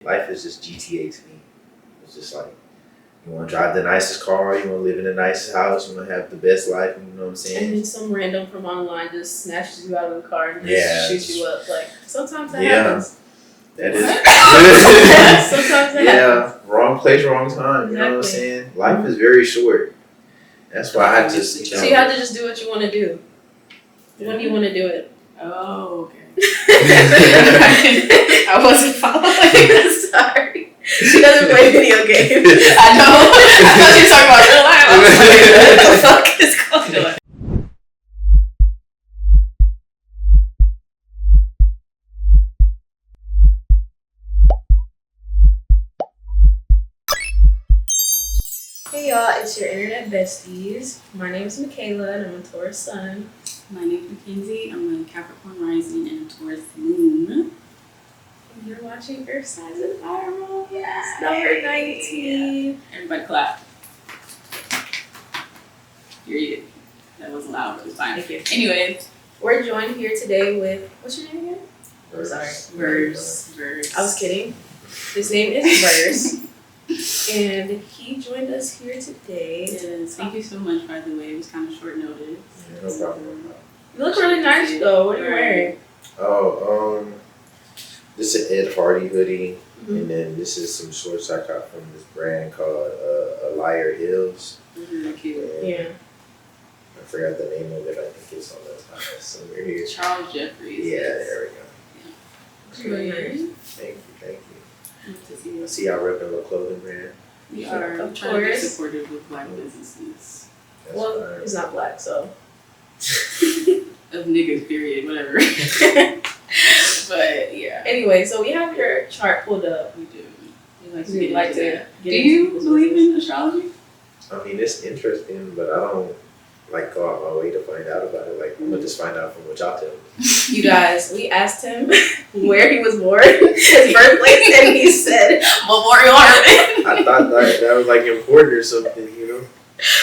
Life is just GTA to me. It's just like you want to drive the nicest car, you want to live in the nicest house, you want to have the best life. You know what I'm saying? And then some random from online just snatches you out of the car and just shoots you up. Like sometimes that happens. That is. Sometimes that happens. Wrong place, wrong time. You know what I'm saying? Life is very short. That's why I just. So you have to just do what you want to do. When do you want to do it? Oh, okay. I wasn't following. Sorry. She doesn't play video games. I know. I thought you were talking about real life. I was like, what the fuck is going on? Hey y'all, it's your internet besties. My name is Makayla and I'm a Taurus sun. My name is Mackenzie. I'm a Capricorn rising and a Taurus moon. And you're watching Earth Signs and Fire Moon. Yes, number 19. Everybody clap. Period. That wasn't loud, but it's fine. Thank you. Anyways, we're joined here today with, what's your name again? Verse. Verse. I was kidding. His name is Verse. And he joined us here today. Yes, thank you so much, by the way. It was kind of short notice. Yeah, no problem. You look really nice though. What are you wearing? Oh, this is an Ed Hardy hoodie, and then this is some shorts I got from this brand called Liar Hills. Cute. Yeah. I forgot the name of it. I think it's on the top somewhere here. Charles Jeffries. Yeah, there we go. It's really nice. Thank you. Good to see I you. see y'all repping a clothing brand. We are Of trying to be course. supportive of Black businesses. That's Well, fine. he's not black, so. Of niggas, period, whatever. But yeah, Anyway, so we have your chart pulled up. we do. We like to We'd get like into to that. get Do into you this believe business. in astrology? I mean, it's interesting, but I don't like go out my way to find out about it. Like, I'm gonna just find out from what y'all tell me. You guys, we asked him where he was born, his birthplace, and he said Memorial Harmon. I thought that was like important or something, you know?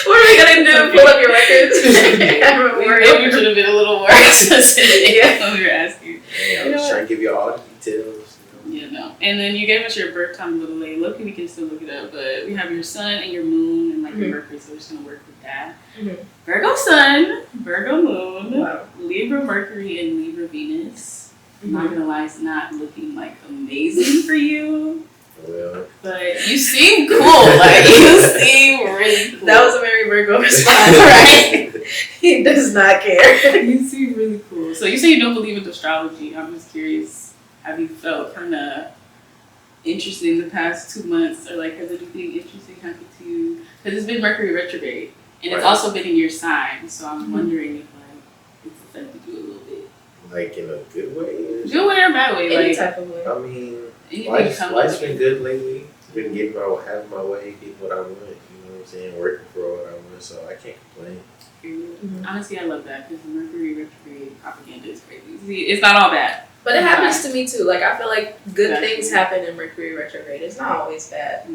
What are we gonna do? Pull up your records? We should have been a little more specific when we were asking. Hey, I'm just trying to give you all the details. Yeah, no. And then you gave us your birth time a little late. Look, we can still look it up, but we have your sun and your moon and like your Mercury, so we're just gonna work with that. Virgo sun, Virgo moon, Wow. Libra Mercury, and Libra Venus. I'm not gonna lie, it's not looking like amazing for you, Well, but you seem cool. Like you seem really cool. That was a very Virgo response, right? He does not care. You seem really cool. So you say you don't believe in astrology. I'm just curious. Have you felt kind of interested in the past 2 months, or like has anything interesting happened to you? Because it's been Mercury retrograde, and it's also been in your sign. So I'm wondering if like it's affected you a little bit. like in a good way. Good way or bad way? Any Like type of way. I mean, anything life's been good lately. Been having my way, getting what I want. You know what I'm saying? Working for what I want, so I can't complain. Honestly, I love that because the Mercury retrograde propaganda is crazy. See, it's not all bad. But it happens to me too. Like I feel like good things happen in Mercury retrograde. It's not always bad.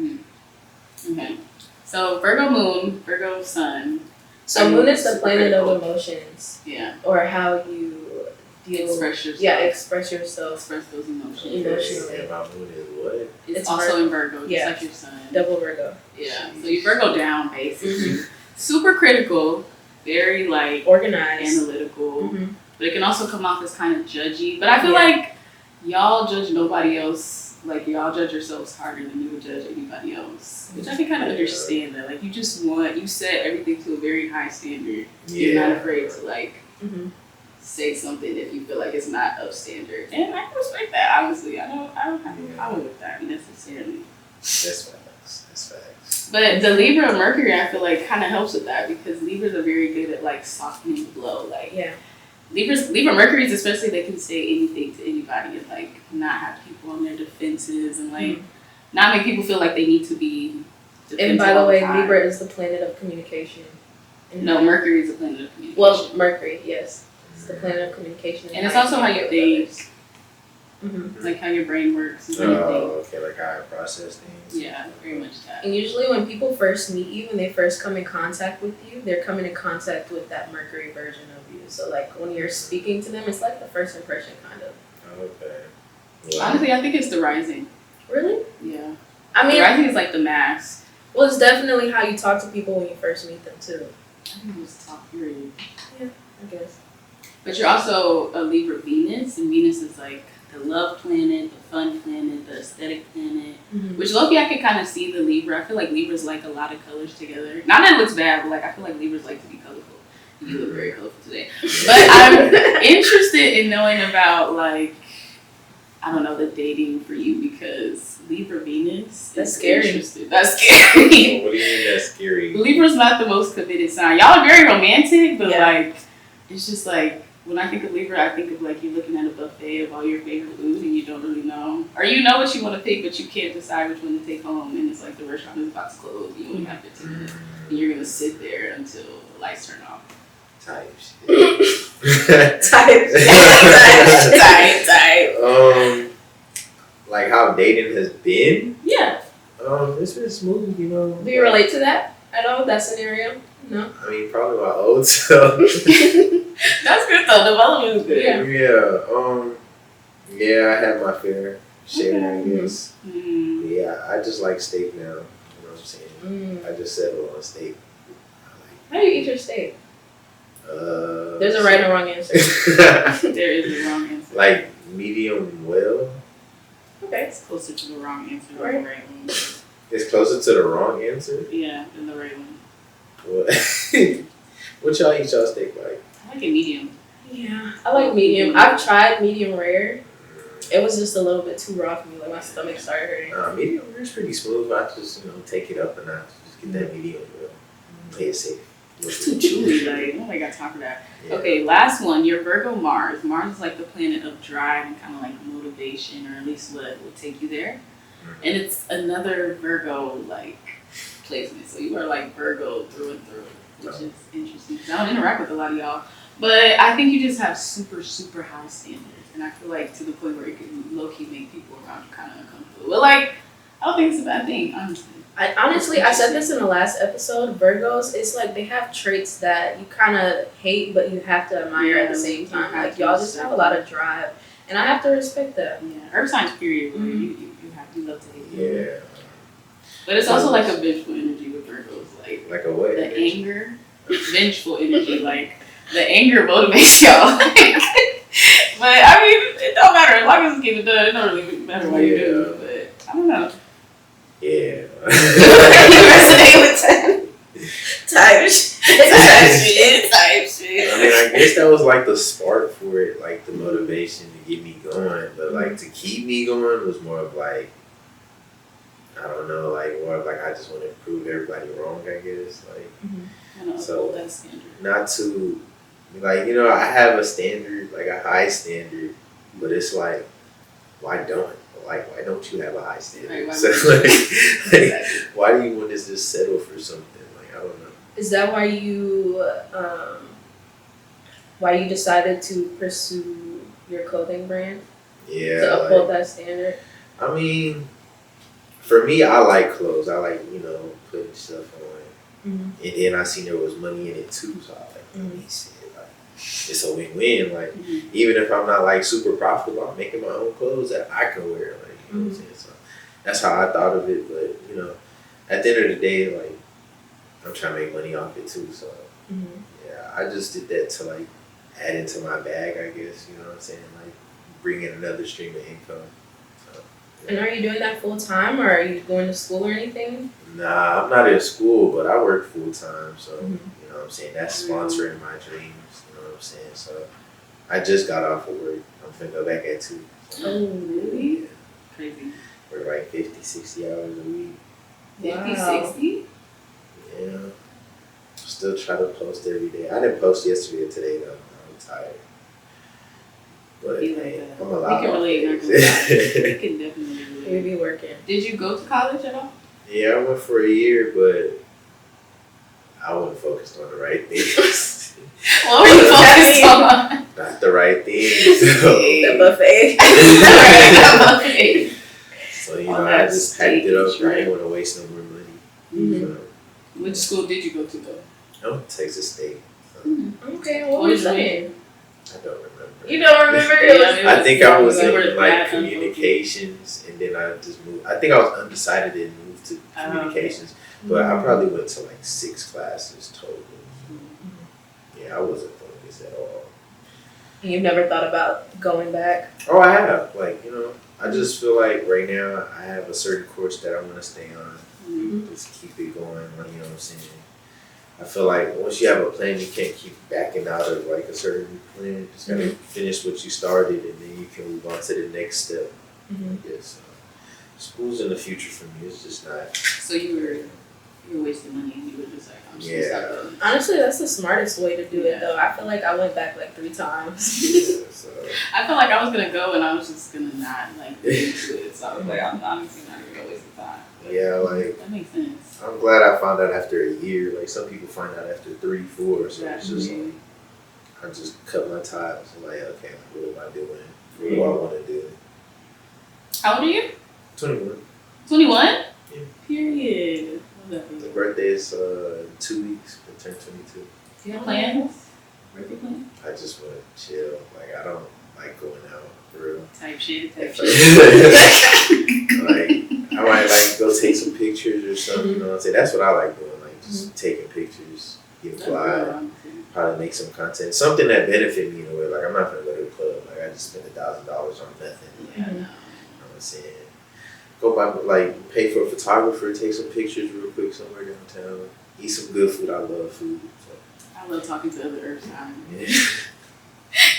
Okay. So Virgo moon, Virgo sun. So moon is the planet of emotions. Yeah. Or how you deal. Express yourself. Yeah, express yourself. Express those emotions. Emotionally. And my moon is what? It's also in Virgo, just like your sun. Double Virgo. Yeah. So you Virgo down basically. Super critical, very like organized, analytical. But it can also come off as kind of judgy. But I feel like y'all judge nobody else. Like y'all judge yourselves harder than you would judge anybody else. Which I can kind of understand that. Like you set everything to a very high standard. You're not afraid to like say something if you feel like it's not up standard. And I can respect that, honestly. I don't have a problem with that necessarily. That's facts. But the Libra Mercury, I feel like kind of helps with that because Libras are very good at like softening the blow. Like Libra Mercury's especially, they can say anything to anybody and like not have people on their defenses and like not make people feel like they need to be defensive. And by the way, Libra is the planet of communication. No, Mercury is the planet of communication. Well, Mercury, yes. It's the planet of communication. And it's also how you think. Like how your brain works. And okay, like how I process things. Yeah, very much that. And usually when people first meet you, when they first come in contact with you, they're coming in contact with that Mercury version of you. So like when you're speaking to them, it's like the first impression kind of. Okay. Honestly, I think it's the rising. Really? Yeah. I mean, I think it's like the mask. well, it's definitely how you talk to people when you first meet them too. I think it was top period. Yeah, I guess. But you're also a Libra Venus, and Venus is like the love planet, the fun planet, the aesthetic planet. Mm-hmm. Which low-key I can kind of see the Libra. I feel like Libras like a lot of colors together. Not that it looks bad, but like I feel like Libras like to be colorful. You look very colorful today. But I'm interested in knowing about like, I don't know, the dating for you because Libra Venus. That's scary. That's scary. What do you mean that's scary? Libra's not the most committed sign. Y'all are very romantic, but Yeah. like, it's just like, when I think of Libra, I think of like you looking at a buffet of all your favorite food and you don't really know. Or you know what you want to pick, but you can't decide which one to take home. And it's like the restaurant is about to close. You only have 15 minutes. And you're going to sit there until the lights turn off. Type shit. Type. Like how dating has been. Yeah. It's been smooth, you know. Do you relate to that at all? That scenario? No. I mean, probably my old self. That's good though. Development is good. Yeah. Yeah, I had my fair share, Okay. I guess. Mm. Yeah, I just like steak now. You know what I'm saying? Mm. I just settled on steak. How do you eat your steak? There's a so- right and wrong answer. There is a wrong answer. Like medium well. Okay. It's closer to the wrong answer than Right. the right one. It's closer to the wrong answer. Yeah, than the right one. What? What y'all eat y'all steak like? I like it medium. Yeah. I like medium. I've tried medium rare. It was just a little bit too raw for me. Like my stomach started hurting. Medium rare is pretty smooth. I just take it up a notch. Just get that medium well. Play it safe. It's too chewy. Like, nobody got time for that. Yeah. Okay, last one. Your Virgo Mars. Mars is like the planet of drive and kind of like motivation, or at least what will take you there. And it's another Virgo like placement. So you are like Virgo through and through, which is interesting. 'Cause I don't interact with a lot of y'all, but I think you just have super, super high standards, and I feel like to the point where it can low key make people around you kind of uncomfortable. But like, I don't think it's a bad thing, honestly. I said this in the last episode. Virgos, it's like they have traits that you kind of hate, but you have to admire at the same time. Like y'all just have a lot of drive, and I have to respect that. Yeah, Earth signs period. Where Mhm. you love to hate. Yeah. But it's also like a vengeful energy with Virgos, Like a what? the anger, vengeful energy, like the anger motivates y'all. But I mean, it don't matter as long as it's getting done. It don't really matter what you do. But I don't know. Yeah. You resonate with that type shit. I mean, I guess that was like the spark for it, like the motivation to get me going. But like to keep me going was more of like, I don't know, like more of like I just want to prove everybody wrong, I guess. Like I don't So- uphold that standard. not to, like, you know, I have a standard, like a high standard, but it's like, why don't you have a high standard? Right, why So would like, why do you want to just settle for something? Like, I don't know. Is that why you decided to pursue your clothing brand Yeah. to like- uphold that standard? I mean, for me, I like clothes. I like, putting stuff on. Mm-hmm. And then I seen there was money in it too, so I was like, let me see it. Like, it's a win-win. Like, even if I'm not like super profitable, I'm making my own clothes that I can wear. Like, you know what I'm saying? So that's how I thought of it. But, at the end of the day, like, I'm trying to make money off it too. So, yeah, I just did that to like add into my bag, I guess. You know what I'm saying? Like, bring in another stream of income. So, And are you doing that full time, or are you going to school or anything? Nah, I'm not in school, but I work full time, so Mhm. you know what I'm saying? That's sponsoring my dreams, you know what I'm saying? So I just got off of work. I'm finna go back at 2. Oh, Really? Yeah. Crazy. Work like 50, 60 hours a week. 50, Wow. 60? Yeah. Still try to post every day. I didn't post yesterday or today though. I'm tired. But Be like hey, that. I'm We allowed. can relate. Not gonna lie. We can definitely you relate. be working. Did you go to college at all? Yeah, I went for a year, but I wasn't focused on the right things. What were you focused on? Not the right things. So, The buffet. Okay. so All I that just packed it up. stage, I right? didn't want to waste no more money. Mhm. Which school did you go to though? No, Texas State. So, Okay, what What were you is it? studying? I don't remember. You don't remember? I think I was You were in like that communications, and then I just moved. I think I was undecided and moved to communications, but I probably went to like 6 classes total. Yeah, I wasn't focused at all. You've never thought about going back? Oh, I have. Like, I just feel like right now I have a certain course that I want to stay on. Just keep it going. You know what I'm saying? I feel like once you have a plan, you can't keep backing out of like a certain plan. You just gotta finish what you started, and then you can move on to the next step. I guess school's in the future for me. It's just not. So you were wasting money, and you were just like, I'm just gonna stop doing it. Honestly, that's the smartest way to do it, though. I feel like I went back like 3 times. So. I felt like I was gonna go, and I was just gonna not like get into it. So I was like, I'm honestly not gonna waste the time. Yeah, like that makes sense. I'm glad I found out after a year. Like some people find out after 3, 4. So it's just like I just cut my ties. I'm like, okay, what am I doing? What do I want to do? How old are you? 21. 21? Yeah. Period. The birthday is 2 weeks. I turned 22. Do you have plans? Birthday plans? I just want to chill. Like I don't like going out for real. Type shit. Like I might like go take some pictures or something. You know what I'm saying? That's what I like doing. Like just taking pictures, getting fly, probably make some content, something that benefit me in a way. Like I'm not gonna go to the club. Like I just spent $1,000 on nothing. Yeah, I know. You know what I'm saying? Go buy like pay for a photographer, take some pictures real quick somewhere downtown. Eat some good food. I love food. So. I love talking to other Earth signs. Yeah.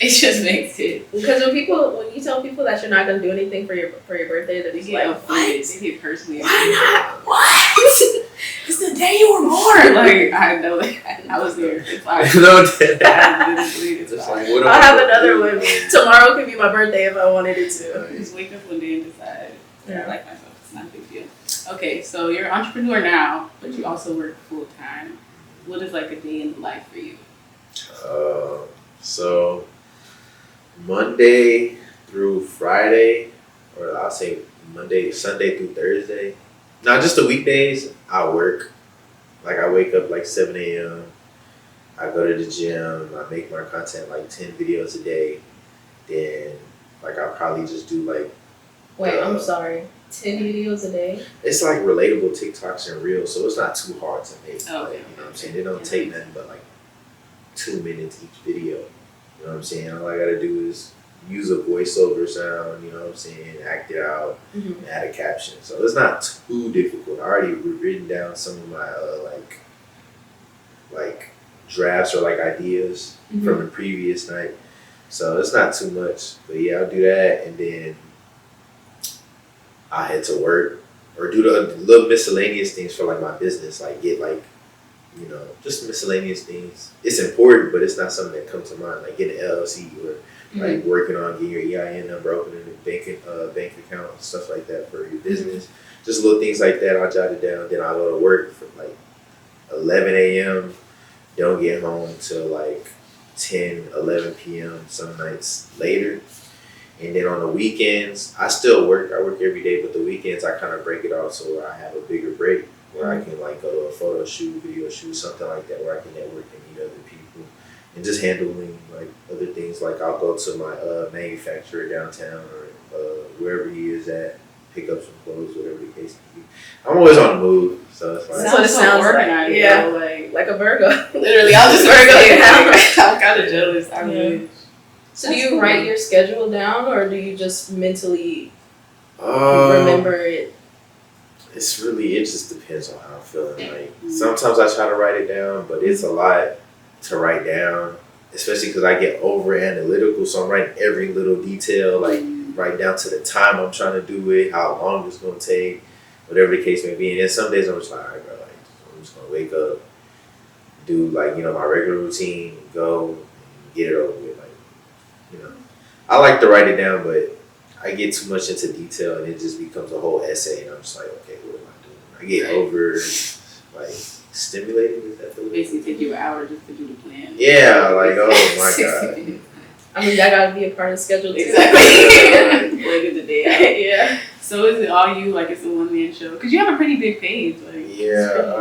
It just makes it. Because when you tell people that you're not gonna do anything for your birthday, they're just like, what? They get personally. Why not? What? It's the day you were born. Like I know that I was there. It's like No, it's just like, like, what I'll have another one. Tomorrow could be my birthday if I wanted it to. just wake up one day and decide. I like myself. It's not a big deal. Okay, so you're an entrepreneur now, but you also work full time. What is like a day in the life for you? So Monday through Friday, or I'll say Sunday through Thursday. Not just the weekdays, I work. Like I wake up like 7 a.m. I go to the gym. I make my content like 10 videos a day. Then like I'll probably just do like. Wait, I'm sorry. 10 videos a day? It's like relatable TikToks and reels, so it's not too hard to make. Oh, like, you know what I'm saying? They don't take nothing but like 2 minutes each video. You know what I'm saying? All I gotta do is use a voiceover sound, you know what I'm saying, act it out, and add a caption. So it's not too difficult. I already written down some of my like drafts or like ideas from the previous night. So it's not too much. But yeah, I'll do that, and then I head to work or do the little miscellaneous things for like my business, like get like, just miscellaneous things. It's important, but it's not something that comes to mind, like getting an LLC or like working on getting your EIN number, opening a bank account, stuff like that for your business. Just little things like that. I'll jot it down. Then I'll go to work from like 11 a.m. Don't get home till like 10, 11 p.m. some nights later. And then on the weekends, I still work. I work every day, but the weekends I kind of break it off so I have a bigger break where I can like go to a photo shoot, video shoot, something like that, where I can network and meet other people, and just handling like other things. Like I'll go to my manufacturer downtown or wherever he is at, pick up some clothes, whatever the case may be. I'm always on the move, so it's like That's what it sounds organized. like. Yeah, though, like a Virgo. Literally, I was just Virgo. I'm kind of jealous. I mean. So do you write your schedule down, or do you just mentally remember it? It just depends on how I'm feeling. Like sometimes I try to write it down, but it's a lot to write down, especially because I get over analytical. So I'm writing every little detail, like right down to the time I'm trying to do it, how long it's gonna take, whatever the case may be. And then some days I'm just like, all right, bro, like I'm just gonna wake up, do like my regular routine, go, and get it over with. I like to write it down, but I get too much into detail and it just becomes a whole essay, and I'm just like, okay, what am I doing? I get over like stimulated. Is that the word? Basically, take you an hour just to do the plan. Yeah, like oh my god. I mean, that gotta be a part of the schedule too. Exactly. Breaking the day out. Yeah. So is it all you? Like it's a one-man show? Because you have a pretty big page. Like Yeah.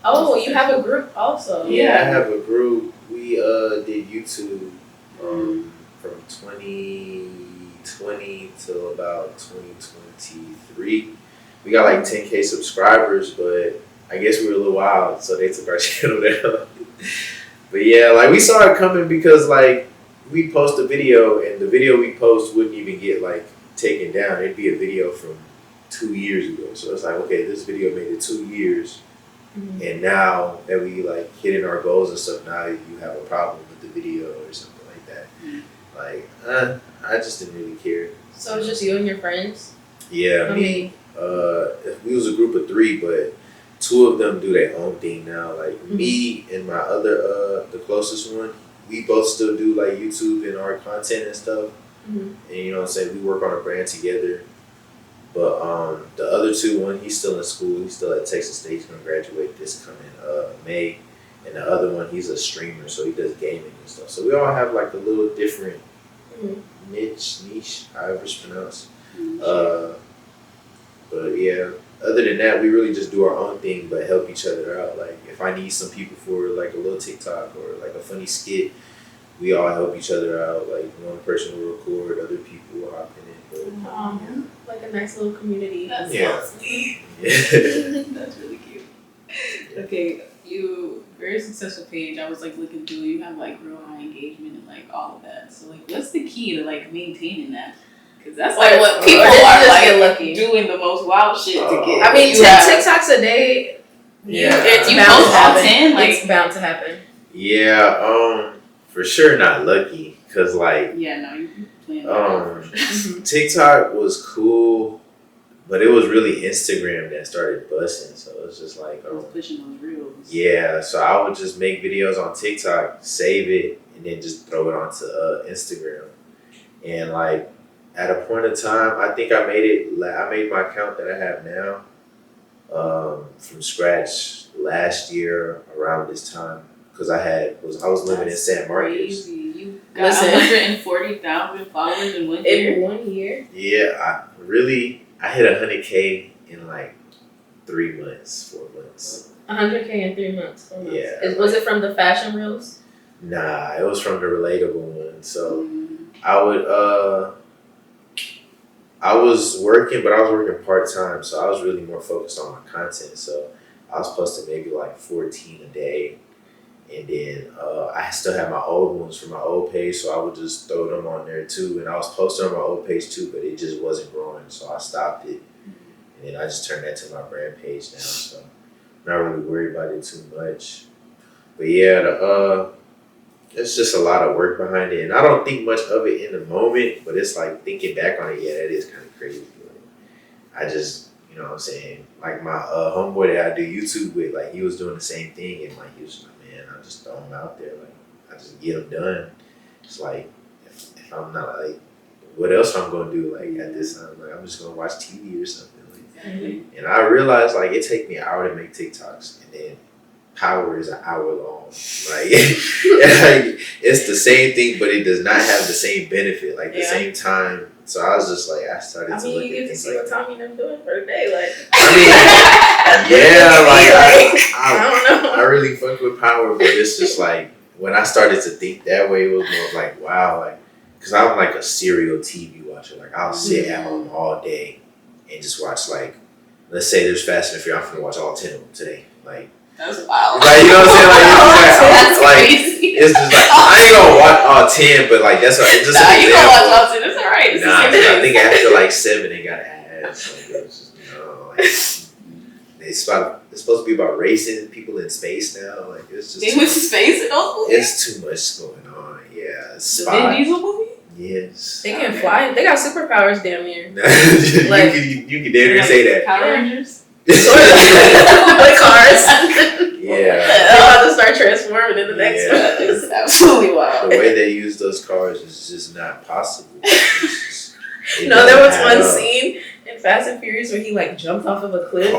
Oh, you have a group also. Yeah, I have a group. We did YouTube from 2020 till about 2023. We got like 10K subscribers, but I guess we were a little wild, so they took our channel down. But yeah, like we saw it coming because like we post a video and the video we post wouldn't even get like taken down. It'd be a video from 2 years ago. So it's like, okay, this video made it 2 years. And now that we like hitting our goals and stuff, now you have a problem with the video or something like that. Like, I just didn't really care. So it's just you and your friends? Yeah, we was a group of 3, but 2 of them do their own thing now. Like me and my other, the closest one, we both still do like YouTube and our content and stuff. And you know what I'm saying, we work on a brand together. But the other 2, one, he's still in school. He's still at Texas State. He's gonna graduate this coming May. And the other one, he's a streamer, so he does gaming and stuff. So we all have like a little different niche, however it's pronounced. But yeah, other than that, we really just do our own thing, but help each other out. Like if I need some people for like a little TikTok or like a funny skit, we all help each other out. Like one person will record, other people will hop in it. Like a nice little community. That's so sweet. That's really cute. Okay, you very successful page. I was like looking through. You have like real high engagement and like all of that. So like, what's the key to like maintaining that? Because that's like what people are like doing the most wild shit to get. I mean, 10 TikToks a day. Yeah, you bound to happen. 10, like, it's bound to happen. Yeah, for sure not lucky. Cause like you TikTok was cool, but it was really Instagram that started busting. So it was just like pushing those reels. Yeah, so I would just make videos on TikTok, save it, and then just throw it onto Instagram. And like at a point in time, I think I made my account that I have now from scratch last year around this time. Because I was living in San Marcos. You got 140,000 followers in 1 year? In 1 year? Yeah, I hit 100K in like 3 months, 4 months. 100K in 3 months, 4 months. Yeah. Was it from the fashion reels? Nah, it was from the relatable one. So I was working, but I was working part-time. So I was really more focused on my content. So I was posting maybe like 14 a day. And then I still had my old ones from my old page, so I would just throw them on there too. And I was posting on my old page too, but it just wasn't growing, so I stopped it. And then I just turned that to my brand page now, so I'm not really worried about it too much. But yeah, it's just a lot of work behind it, and I don't think much of it in the moment. But it's like thinking back on it, yeah, that is kind of crazy. Like, I just, you know what I'm saying, like my homeboy that I do YouTube with, like he was doing the same thing, and like he was. I just throw them out there, like I just get them done. It's like if I'm not like, what else I'm gonna do? Like at this time, like I'm just gonna watch TV or something. Like, and I realized like it takes me an hour to make TikToks, and then Power is an hour long. Like, it's the same thing, but it does not have the same benefit, like the same time. So I was just like, I started to look at things. I mean, you get to see what Tommy and them doing for the day, like. I don't know. I really fuck with Power, but it's just like when I started to think that way, it was more like, wow, like, because I'm like a serial TV watcher. Like I'll sit at home all day and just watch like, let's say there's Fast and Furious. I'm gonna watch all 10 of them today. Like. That's wild. Like, you know what I'm saying? Like, it's just like, I ain't gonna watch all 10, but like, that's what, it's just you gonna watch all 10, that's alright. Nah, I think after like 7, they got ads. Like, it's just, you know, like, it's supposed to be about racing people in space now. Like, it's just. They went to space in those movies? It's too much going on. Yeah. The Vin Diesel movie? Yes. They can fly. They got superpowers damn near. Like, you can damn near say that. Power Rangers? Like cars. Yeah. They're about to start transforming in the next one. It's absolutely wild. The way they use those cars is just not possible. There was one scene in Fast and Furious where he like jumped off of a cliff. He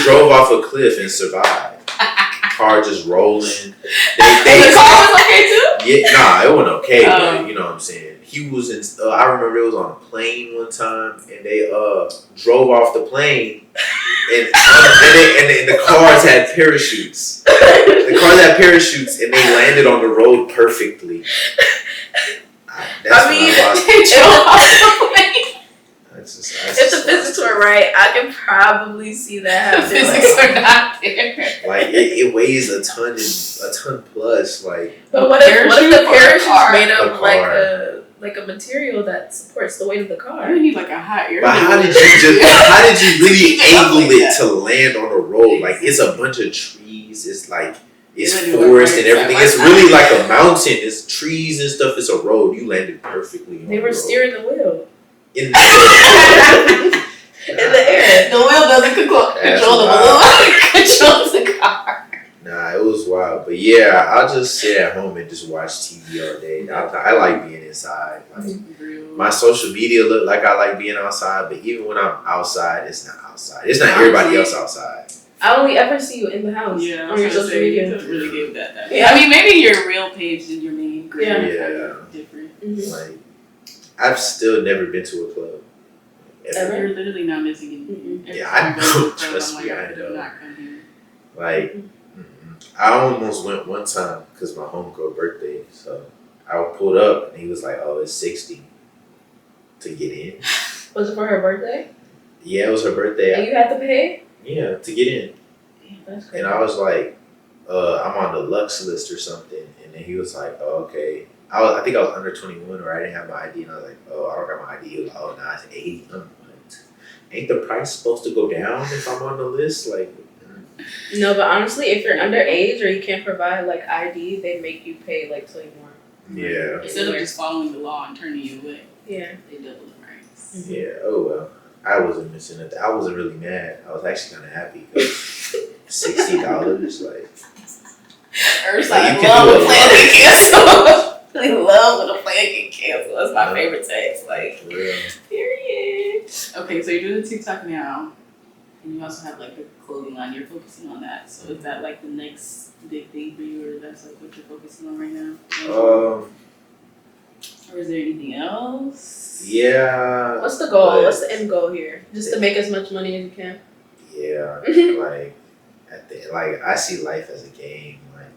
drove off a cliff and survived. Car just rolling. The car was okay too? Yeah, nah, it wasn't okay, but you know what I'm saying. He was in. I remember it was on a plane one time, and they drove off the plane, and the cars had parachutes. The cars had parachutes and they landed on the road perfectly. That's when if the physics were right, I can probably see that happen. The physics are not there. Like it weighs a ton plus. Like, but what if the parachute's made The of car. like a material that supports the weight of the car? You need like a hot air. But how did you really angle it to land on a road? Like it's a bunch of trees. It's like it's forest and everything. It's really like a mountain. It's trees and stuff. It's a road. You landed perfectly on They were the road. steering the wheel. In the air. In the air. The wheel doesn't control the balloon. It controls the car. Nah, it was wild. But yeah, I'll just sit at home and just watch TV all day. I like being inside. Like my social media look like I like being outside, but even when I'm outside, it's not outside. It's not everybody else outside. I only ever see you in the house. Yeah, on your social media. You really gave that. Yeah. I mean, maybe your real page and your main grid Yeah. are different. Mm-hmm. Like I've still never been to a club. Ever. You're literally not missing anything. Mm-hmm. Every Yeah, time I go to know. the club, Trust I'm me, like, I do know. not come here. Like I almost went one time because my homegirl birthday. So I pulled up and he was like, "Oh, it's 60 to get in." Was it for her birthday? Yeah, it was her birthday. And you had to pay? Yeah, to get in. Damn, that's crazy. And I was like, I'm on the Lux list or something. And then he was like, "Oh, okay." I think I was under 21 or I didn't have my ID. And I was like, "Oh, I don't got my ID." He was like, "Oh, nah, it's 80. I'm like, what? Ain't the price supposed to go down if I'm on the list?" Like, No, but honestly, if you're underage or you can't provide like ID, they make you pay like $20 more. yeah. Instead of just following the law and turning you away, Yeah. they double the price. Yeah, oh well. I wasn't missing it. I wasn't really mad. I was actually kind of happy because $60, like. First, Like, I you can love do when a plans lot. get canceled. I love when a plan get canceled. That's my favorite text. Like, For real. period. Okay, so you're doing the TikTok now, and you also have like the clothing line. You're focusing on that. So is that like the next big thing for you, or that's like what you're focusing on right now? Or is there anything else? Yeah. What's the goal? but- What's the end goal here? Just to make as much money as you can? Yeah, like like I see life as a game. Like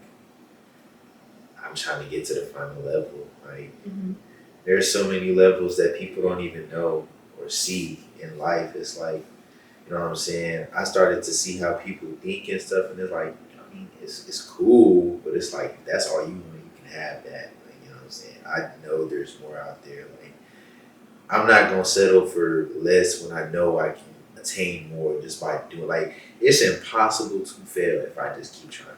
I'm trying to get to the final level. Like there's so many levels that people don't even know or see in life. It's like, you know what I'm saying? I started to see how people think and stuff, and it's like, I mean, it's cool, but it's like that's all you want. You can have that. Like, you know what I'm saying? I know there's more out there. Like I'm not gonna settle for less when I know I can attain more just by doing. Like it's impossible to fail if I just keep trying.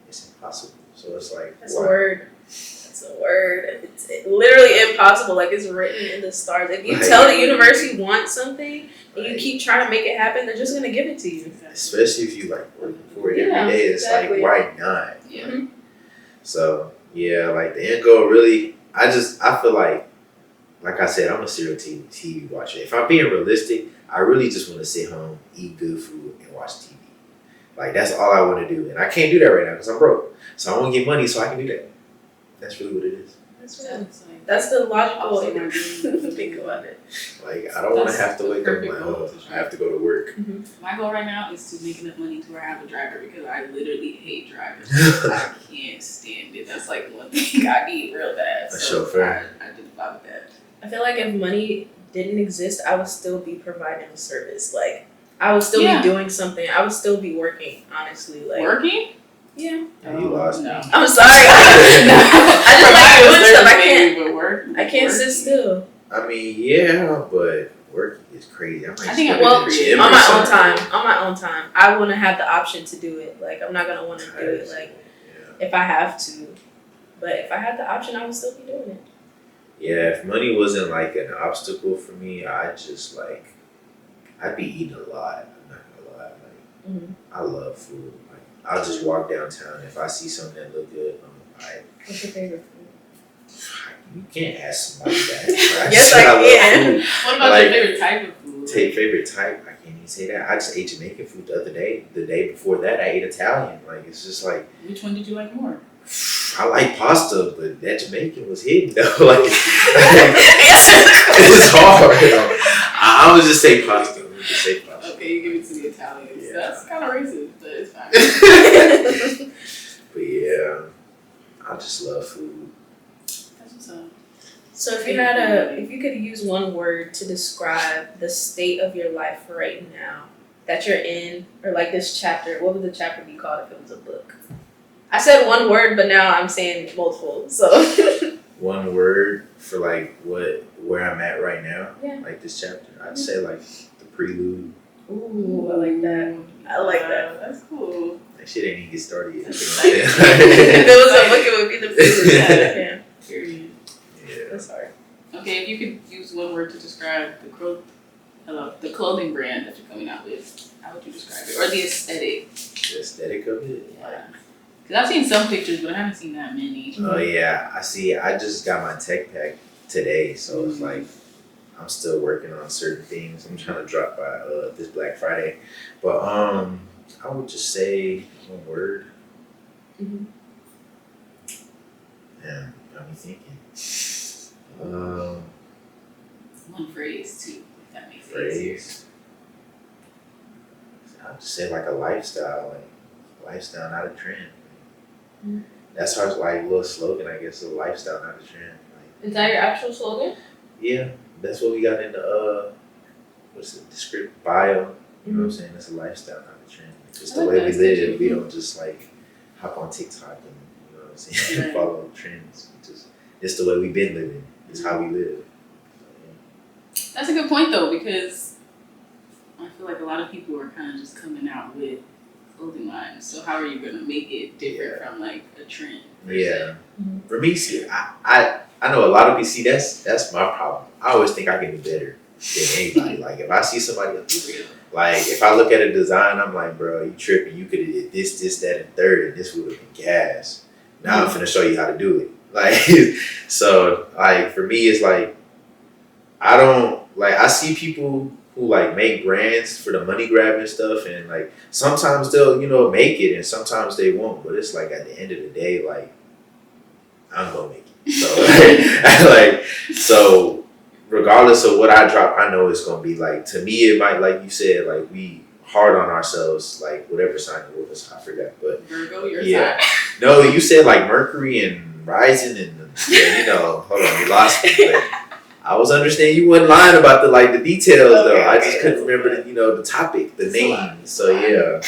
It's impossible. So it's like That's a word. That's a word. It's literally impossible. Like it's written in the stars. If you Like, tell the universe you want something and you Like, keep trying to make it happen, they're just gonna give it to you. especially if you like working for it Yeah, every day. It's exactly. like why not? Yeah. Mhm. So yeah, like the end goal really. I feel like I said, I'm a serial TV watcher. If I'm being realistic, I really just want to sit home, eat good food, and watch TV. Like that's all I want to do, and I can't do that right now because I'm broke. So I want to get money so I can do that. That's really what it is. That's the logical Also, way my to think about it. Like I don't want to That's have to the wake up perfect my goal own. to try. I have to go to work. My goal right now is to make enough money to where I have a driver because I literally hate driving. I can't stand it. That's like one thing I need real bad. A So chauffeur. I just love that. I feel like if money didn't exist, I would still be providing a service. Like I would still Yeah. be doing something. I would still be working. Honestly, like Working? yeah. Yeah, you lost me. No. I'm sorry. I just like doing stuff. I can't sit Working. still. I mean, yeah, but work is crazy. I might I think start I'm at Well, the gym on or my own something. time. On my own time. I want to have the option to do it. Like I'm not gonna want to do it like if I have to. But if I had the option, I would still be doing it. Yeah, if money wasn't like an obstacle for me, I'd just like, I'd be eating a lot. I'm not gonna lie. Like, I love food. Like, I'll just walk downtown. If I see something that look good, I'm gonna buy it. What's your favorite food? You can't ask somebody that. Yes, said I love can. food. What about Like, your favorite type of food? Favorite type? I can't even say that. I just ate Jamaican food the other day. The day before that, I ate Italian. Like, it's just like, Which one did you like more? I like pasta, but that Jamaican was hidden though. Like, it's hard. I would just say pasta. I would just say pasta. Okay, you give it to the Italians. Yeah, That's kind of racist, but it's fine. But yeah, I just love food. That's what's up. So if you could use one word to describe the state of your life right now that you're in, or like this chapter, what would the chapter be called if it was a book? I said one word, but now I'm saying multiple. So One word for like where I'm at right now, Yeah. like this chapter. I'd say like the prelude. ooh, I like that. I like that. That's cool. That shit ain't even get started yet. If it was a book, it would be the prelude. Yeah. Period. Yeah. That's hard. Okay, if you could use one word to describe the clothing brand that you're coming out with, how would you describe it? Or the aesthetic? The aesthetic of it. Yeah. Because I've seen some pictures, but I haven't seen that many. Oh yeah, I see. I just got my tech pack today, so it's like I'm still working on certain things. I'm trying to drop by this Black Friday, but I would just say one word. Mhm. Yeah, got me thinking. One phrase, too, if that makes sense. Phrase. I'd just say like a lifestyle, not a trend. Mhm. That's our like little slogan, I guess. A lifestyle, not a trend. Like, Is that your actual slogan? yeah, that's what we got in the what's it, the script bio. You know what I'm saying? It's a lifestyle, not a trend. It's I the like way that we live. extension. We don't just like hop on TikTok and you know what I'm saying, Right. follow trends. It's the way we've been living. It's how we live. That's a good point, though, because I feel like a lot of people are kind of just coming out with clothing lines. So how are you going to make it different from, like, a trend? per se? Yeah. For me, see, I know a lot of people see that's my problem. I always think I can do better than anybody. Like if I see somebody else, like if I look at a design, I'm like, bro, you tripping. You could have did this, that, and third, and this would have been gas. Now I'm finna show you how to do it. Like so, like for me, it's like I don't like I see people who like make brands for the money grab and stuff, and like sometimes they'll make it, and sometimes they won't. But it's like at the end of the day, like I'm gonna make it. So like so regardless of what I drop, I know it's gonna be like to me. It might like you said, like we hard on ourselves, like whatever sign it was, I forgot, but Virgo, your yeah. sign. No, you said like Mercury and rising and hold on, you lost me. But I was understanding you wasn't lying about the details though. I just couldn't remember the topic, the name. So yeah.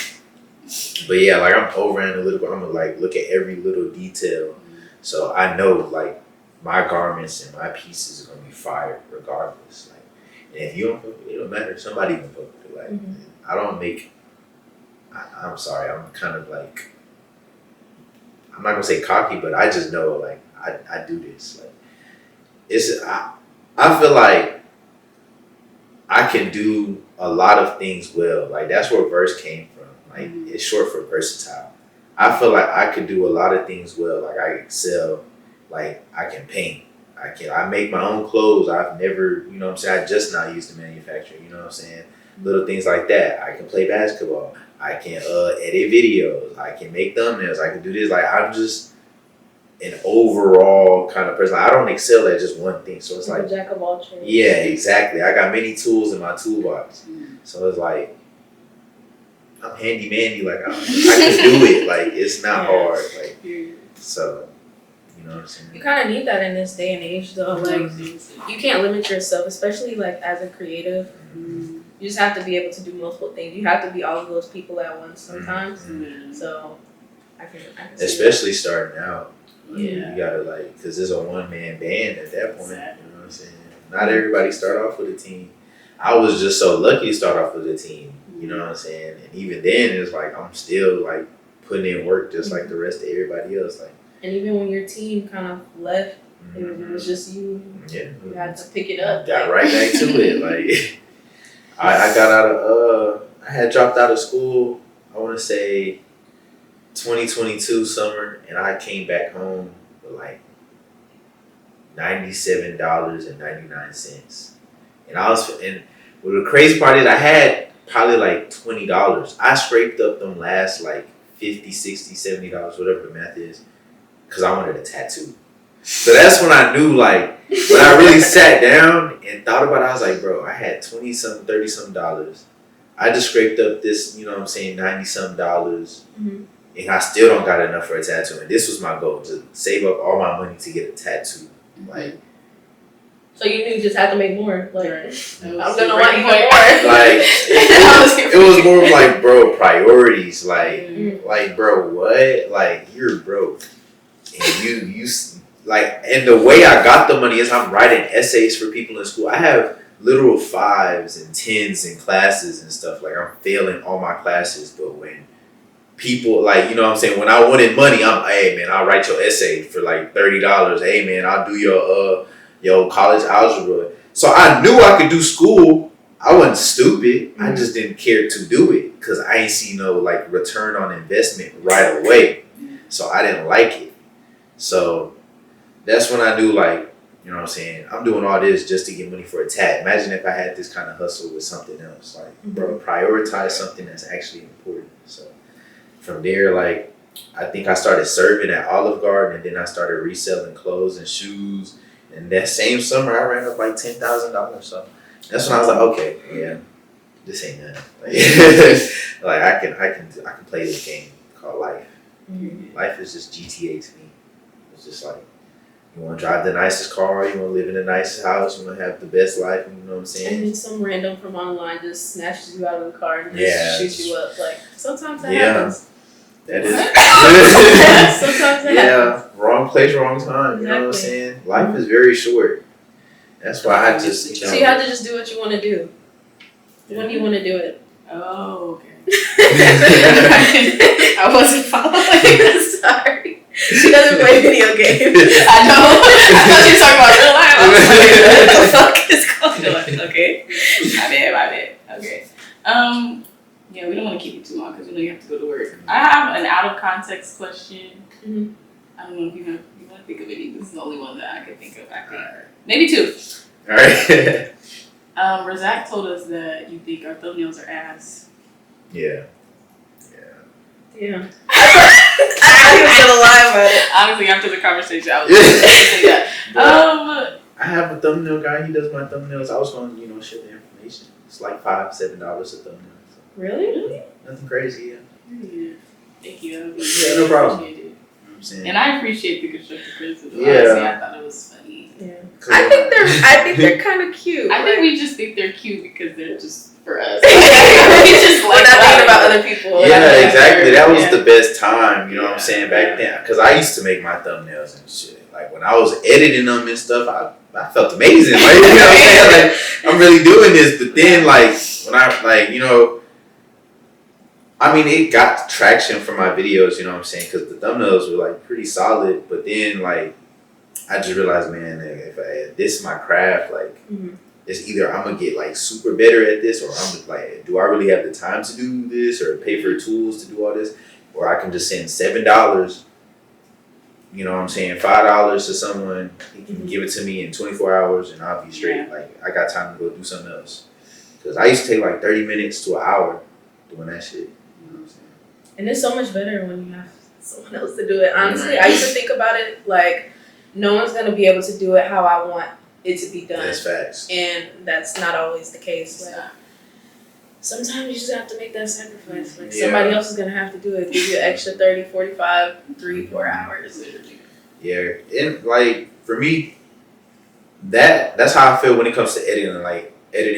But yeah, like I'm over analytical. I'm gonna like look at every little detail. So I know like my garments and my pieces are gonna be fire regardless. Like and if you don't fuck with it, it don't matter. Somebody can fuck with it. Like I don't make I'm sorry, I'm kind of like I'm not gonna say cocky, but I just know like I do this. Like I feel like I can do a lot of things well. Like that's where verse came from. Like it's short for versatile. I feel like I could do a lot of things well. Like I excel. Like I can paint. I make my own clothes. I've never, what I'm saying, I just not used to manufacturing, you know what I'm saying? Little things like that. I can play basketball. I can edit videos. I can make thumbnails. I can do this. Like I'm just an overall kind of person. I don't excel at just one thing. So it's like a jack of all trades. yeah, exactly. I got many tools in my toolbox. So it's like I'm handy mandy. Like I can do it. Like it's not hard. Like so, you know what I'm saying. You kind of need that in this day and age, though. Like you can't limit yourself, especially like as a creative. You just have to be able to do multiple things. You have to be all of those people at once sometimes. So I can especially starting out. Yeah. You gotta because it's a one-man band at that point. Exactly. You know what I'm saying? Not everybody start off with a team. I was just so lucky to start off with a team. You know what I'm saying? And even then, it's like I'm still like putting in work just like the rest of everybody else. Like, and even when your team kind of left, it was just you. Yeah. You had to pick it up. Got right back to it. Like I got out of I had dropped out of school. I want to say 2022 summer, and I came back home with like $97.99. And well, the crazy part is I had probably like $20. I scraped up them last like $50, $60, $70, whatever the math is, because I wanted a tattoo. So that's when I knew, like, when I really sat down and thought about it, I was like, bro, I had $20-something, $30-something. I just scraped up this, you know what I'm saying, $90-something, Mm-hmm. and I still don't got enough for a tattoo. And this was my goal, to save up all my money to get a tattoo. Like, so you knew you just had to make more. Like, I'm gonna want want even more. like it was more of like, bro, priorities. Like, bro, what? Like, you're broke, and you like, and the way I got the money is I'm writing essays for people in school. I have literal 5s and 10s in classes and stuff. Like, I'm failing all my classes, but when people, like, you know what I'm saying, when I wanted money, hey man, I'll write your essay for like $30. Hey man, I'll do your college algebra. So I knew I could do school. I wasn't stupid. I just didn't care to do it because I ain't see no like return on investment right away. So I didn't like it. So that's when I knew, like, you know what I'm saying, I'm doing all this just to get money for a tat. Imagine if I had this kind of hustle with something else. Like, bro, prioritize something that's actually important. So from there, like, I think I started serving at Olive Garden, and then I started reselling clothes and shoes. And that same summer, I ran up like $10,000. So that's when I was like, okay, yeah, this ain't nothing. Like, I can play this game called life. Life is just GTA to me. It's just like, you want to drive the nicest car, you want to live in the nicest house, you want to have the best life, you know what I'm saying? And then some random from online just snatches you out of the car and just shoots you up. Like, sometimes that happens. That is. Sometimes that happens. Wrong place, wrong time. You know what I'm saying? Life is very short. That's why I just. So you have to just do what you want to do. When do you want to do it? Oh, okay. I wasn't following. Sorry. She doesn't play video games. I know. I thought you were talking about real life. I was like, what the fuck is going on? Okay. My bad. Okay. Yeah, we don't want to keep you too long because we know you have to go to work. I have an out of context question. Mm-hmm. I don't know if you want to think of any. This is the only one that I could think of. I think maybe 2. All right. Razak told us that you think our thumbnails are ass. Yeah. I was gonna lie about it. Honestly, after the conversation, I was going to say that. I have a thumbnail guy. He does my thumbnails. I was going to, share the information. It's like $5-7 a thumbnail. So. Really? Nothing crazy, Yeah. Thank you. No problem. Appreciate it. And I appreciate the constructive criticism. Yeah. Honestly, I thought it was funny. Yeah. I think they're kind of cute. I think we just think they're cute because they're just for us. We just we're not thinking about other people. Yeah, exactly. That was the best time, you know what I'm saying, back then. Because I used to make my thumbnails and shit. Like, when I was editing them and stuff, I felt amazing. Like, you know what I'm saying? Like, I'm really doing this. But then, like, when I mean, it got traction for my videos, you know what I'm saying? Because the thumbnails were, like, pretty solid. But then, like, I just realized, man, if this is my craft, like, it's either I'm going to get, like, super better at this, or I'm like, do I really have the time to do this or pay for tools to do all this? Or I can just send $7, you know what I'm saying, $5 to someone, he can give it to me in 24 hours and I'll be straight. Yeah. Like, I got time to go do something else. Because I used to take, like, 30 minutes to an hour doing that shit. You know what I'm saying? And it's so much better when you have someone else to do it. Honestly, I used to think about it like, no one's going to be able to do it how I want it to be done. That's facts. And that's not always the case. Like, sometimes you just have to make that sacrifice. Like, somebody else is going to have to do it. Give you an extra 30, 45, 3-4 hours. Yeah. And, like, for me, that's how I feel when it comes to editing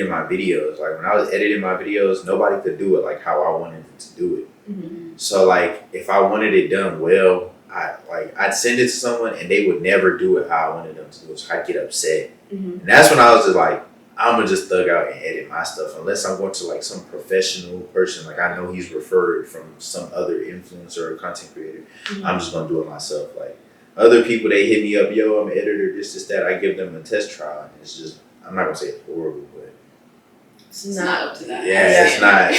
my videos. Like, when I was editing my videos, nobody could do it like how I wanted them to do it. Mm-hmm. So, like, if I wanted it done well, I'd send it to someone and they would never do it how I wanted them to do it. So I'd get upset. Mm-hmm. And that's when I was just like, I'm going to just thug out and edit my stuff. Unless I'm going to, like, some professional person. Like, I know he's referred from some other influencer or content creator. Mm-hmm. I'm just going to do it myself. Like, other people, they hit me up, yo, I'm an editor, this, that. I give them a test trial. And it's just, I'm not going to say it's horrible, but it's not up to that. Yeah, it's not.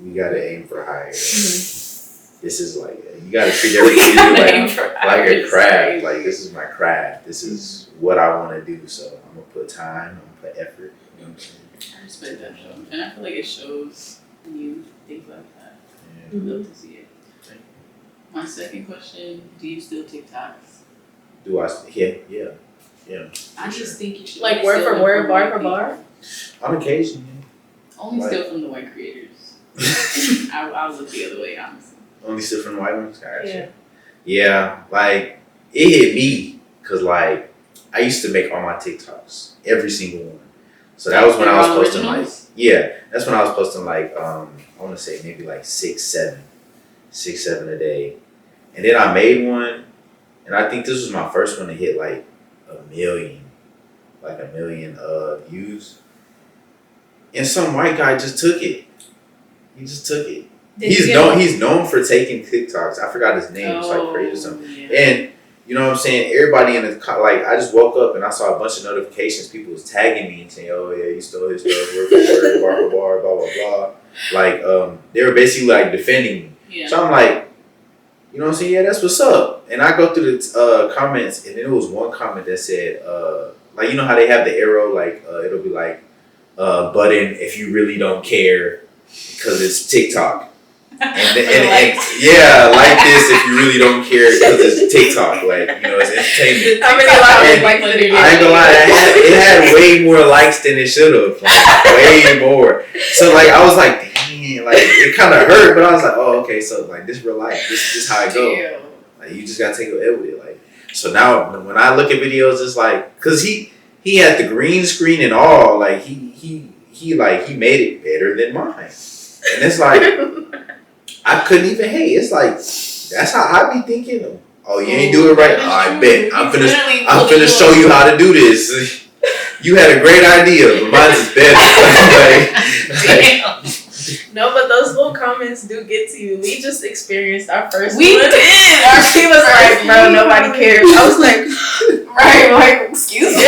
We got to aim for higher. This is like, you got to treat everything like a craft. Like, this is my craft. This is what I want to do. So I'm going to put time, I'm going to put effort. You know what I'm saying? I respect that, though. And I feel like it shows when you think like that. Yeah. I'd love to see it. My second question, do you still TikToks? Do I? Yeah. I just think you should. Like, word for word, bar for bar? On occasion, Only still from the white creators. I was the other way, honestly. Only still from the white ones? Gotcha. Yeah. Yeah, like, it hit me, because, like, I used to make all my TikToks, every single one. So that was when I was posting, like, that's when I was posting, like, I want to say maybe, like, 6, 7 a day. And then I made one, and I think this was my first one to hit, like, a million views. And some white guy just took it. He just took it. He's known for taking TikToks. I forgot his name. It's like crazy or something. Yeah. And you know what I'm saying? Everybody in the like, I just woke up and I saw a bunch of notifications. People was tagging me and saying, "Oh yeah, you stole his stuff. Word for word, blah blah blah." Like they were basically like defending me. Yeah. So I'm like, you know what I'm saying? Yeah, that's what's up. And I go through the comments, and then there was one comment that said, like, you know how they have the arrow, like it'll be like button if you really don't care because it's TikTok. And yeah, like this if you really don't care because it's TikTok, like, you know, it's entertainment. How many likes did it get? I ain't gonna lie, it had way more likes than it should have, like, way more. So like I was like, dang, like it kind of hurt, but I was like, oh okay, so like this real life, this is how it go. Like you just gotta take it with it, like. So now when I look at videos, it's like, cause he had the green screen and all, like he made it better than mine, and it's like. I couldn't even hate. It's like, that's how I be thinking. Oh, you ain't do it right? Oh, I bet. I'm finna show you how to do this. You had a great idea, but mine's is better. Damn. No, but those little comments do get to you. We just experienced our first We one. did! She was like, bro, nobody cares. I was like, right, like, excuse me.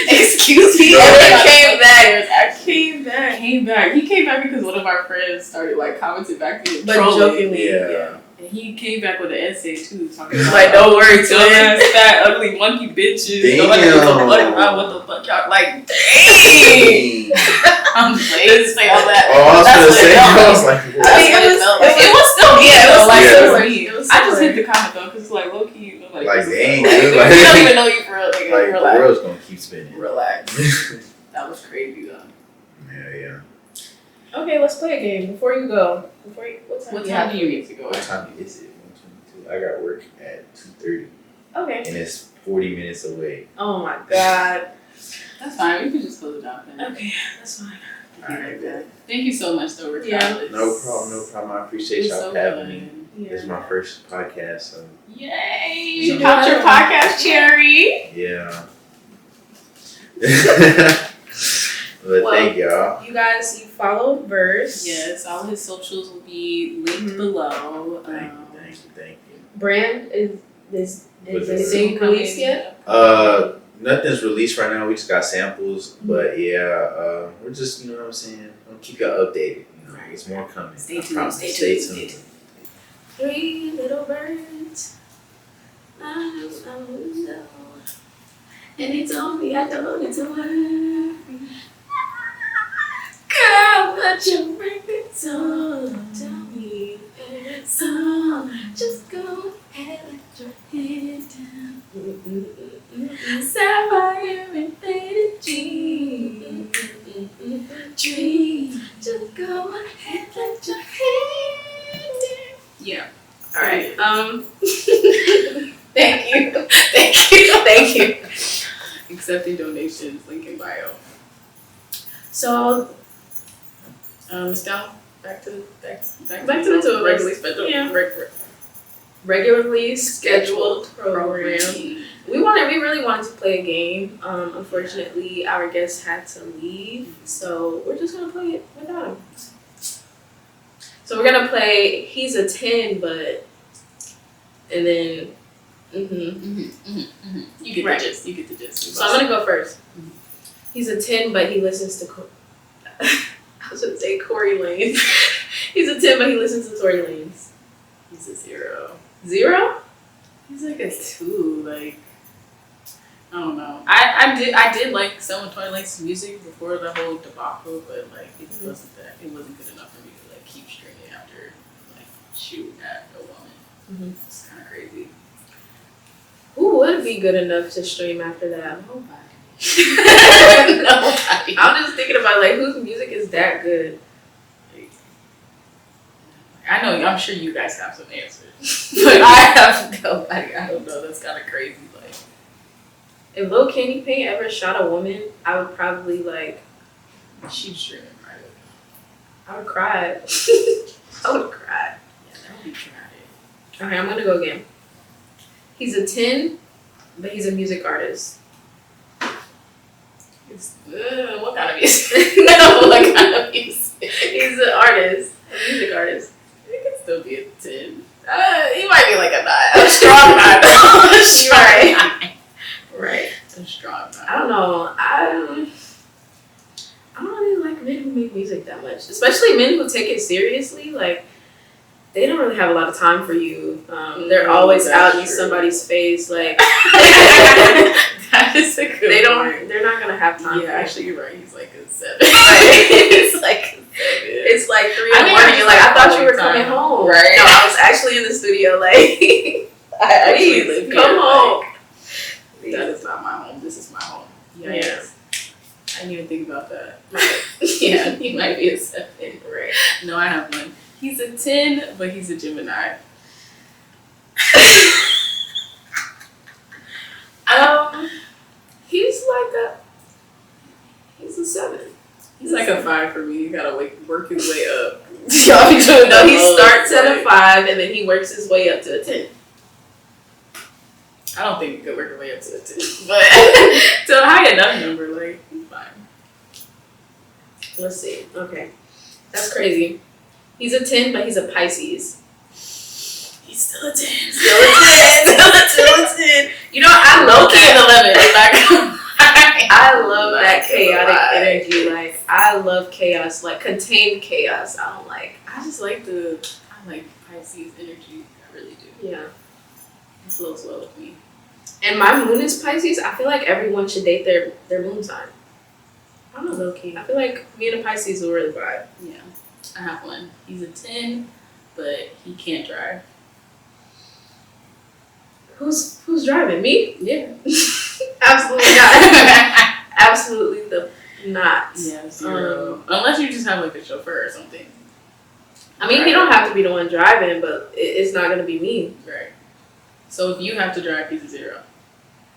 Excuse me. And then Came back. He came back because one of our friends started like commenting back to him, but trolling. jokingly, Yeah. And he came back with an essay too, talking about like, don't worry, dumbass, fat, ugly, monkey bitches. Damn. Nobody gives a fuck about what the fuck y'all like. Dang. I'm playing to say all that. Oh, I was gonna say, I was like, it was still me. It was I just hit the comment though, cause like low key, nobody. like dang, we dude, like, don't even know you for real. Nigga. like the Relax. world's gonna keep spinning. Relax. That was crazy though. Yeah. Okay, let's play a game before you go. What time do you need to go? What time is it? 1:22. I got work at 2:30. Okay. And it's 40 minutes away. Oh my god. That's fine. We can just close it out then. Okay, that's fine. Alright, man. Thank you so much, though. Yeah. No problem. I appreciate y'all having me. Yeah. This is my first podcast, so Yay! You You popped your do. podcast cherry. yeah. But thank y'all. You guys, you followed Verse. Yes, all his socials will be linked below. Thank you. Brand is Was anything released yet? Nothing's released right now. We just got samples, but yeah, we're just, you know what I'm saying. I'll keep y'all updated. You know, it's more coming. Stay I tuned, promise. stay tuned. 3 little birds. I don't know. And he told me I don't need to worry. Girl, but you bring it on. Tell me so. Just go ahead, let your head down. Sapphire and faded dream. Just go ahead, let your head down. Yeah. All right. Thank you. Accepting donations, link in bio. So, Estelle, back to the regularly scheduled. Yeah. Regularly scheduled program. We really wanted to play a game. Unfortunately, our guest had to leave, so we're just gonna play it without him. So we're gonna play. He's a 10, but and then. You get Right. the gist. You get the gist. So I'm gonna go first. He's a 10, but he listens to. I was gonna say Corey Lane. He's a 10, but he listens to Tory Lanez. He's a 0. 0? He's like a 2. Like, I don't know. I did like some of Tory Lanez's music before the whole debacle, but like it wasn't good enough for me to like keep stringing after like shooting at a woman. It's kind of crazy. Who would be good enough to stream after that? Nobody. Nobody. I'm just thinking about like whose music is that good. I know. I'm sure you guys have some answers, but I have nobody. I don't know. That's kind of crazy. Like, If Lil Candy Paint ever shot a woman, I would probably like. she's dreaming, right? I would cry. I would cry. Yeah, that would be traumatic. Okay, I'm gonna go again. He's a 10, but he's a music artist. It's, what kind of music? No, what kind of music? He's an artist, a music artist. It could still be a 10. He might be like a 9. A strong 9. A strong Right. 9. Right. A strong 9. I don't know. I don't really like men who make music that much, especially men who take it seriously. Like, they don't really have a lot of time for you. They're always out in somebody's face. Like, that is a good point. They're not gonna have time. Yeah, for actually, you're right. He's like a 7. It's like it's like 3 in the morning. You're like, I thought you were coming home. Right. No, I was actually in the studio. Like, I actually please live come here, home. Like, that is not my home. This is my home. Yes. Yeah. I didn't even think about that. Yeah, he might be a 7. Right. No, I have one. He's a 10, but he's a Gemini. He's a 7. He's like a 5 for me. You gotta work his way up. Y'all be doing no, he starts at a 5 and then he works his way up to a 10. I don't think you could work your way up to a 10. But to a high enough number, like, he's fine. Let's see. Okay. That's crazy. He's a 10, but he's a Pisces. He's still a 10. Still a 10. You know, I love an 11. I love that chaotic energy. Like, I love chaos, like contained chaos. I don't like. I like Pisces energy. I really do. Yeah. It flows well with me. And my moon is Pisces. I feel like everyone should date their moon sign. I don't know, low key. I feel like me and a Pisces will really vibe. Yeah. I have one. He's a 10, but he can't drive. Who's driving? Me? Yeah. Absolutely not. Absolutely not. Yeah, 0. Unless you just have like a chauffeur or something. I mean, he don't have to be the one driving, but it's not gonna be me. Right. So if you have to drive, he's a 0.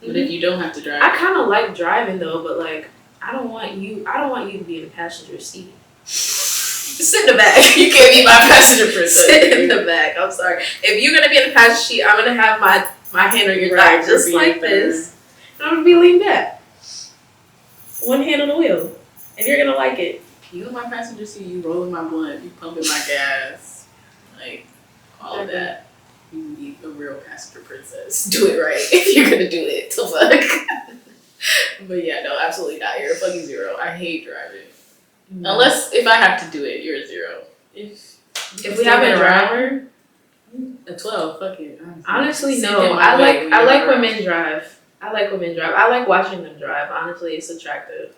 But if you don't have to drive, I kind of like driving though, but like I don't want you to be in the passenger seat. Sit in the back. You can't be my passenger princess. Sit in the back. I'm sorry. If you're gonna be in the passenger seat, I'm gonna have my hand on your thigh, just like this. And I'm gonna be leaned back. One hand on the wheel, and you're gonna like it. You in my passenger seat, you rolling my blunt, you pumping my gas, like all of that. You need a real passenger princess. Do it right if you're gonna do it. To fuck. But yeah, no, absolutely not. You're a fucking 0. I hate driving. Unless if I have to do it, you're a 0. If we have a driver, a 12, fuck it. Honestly, no. I like when men drive. I like when men drive. I like watching them drive. Honestly, it's attractive.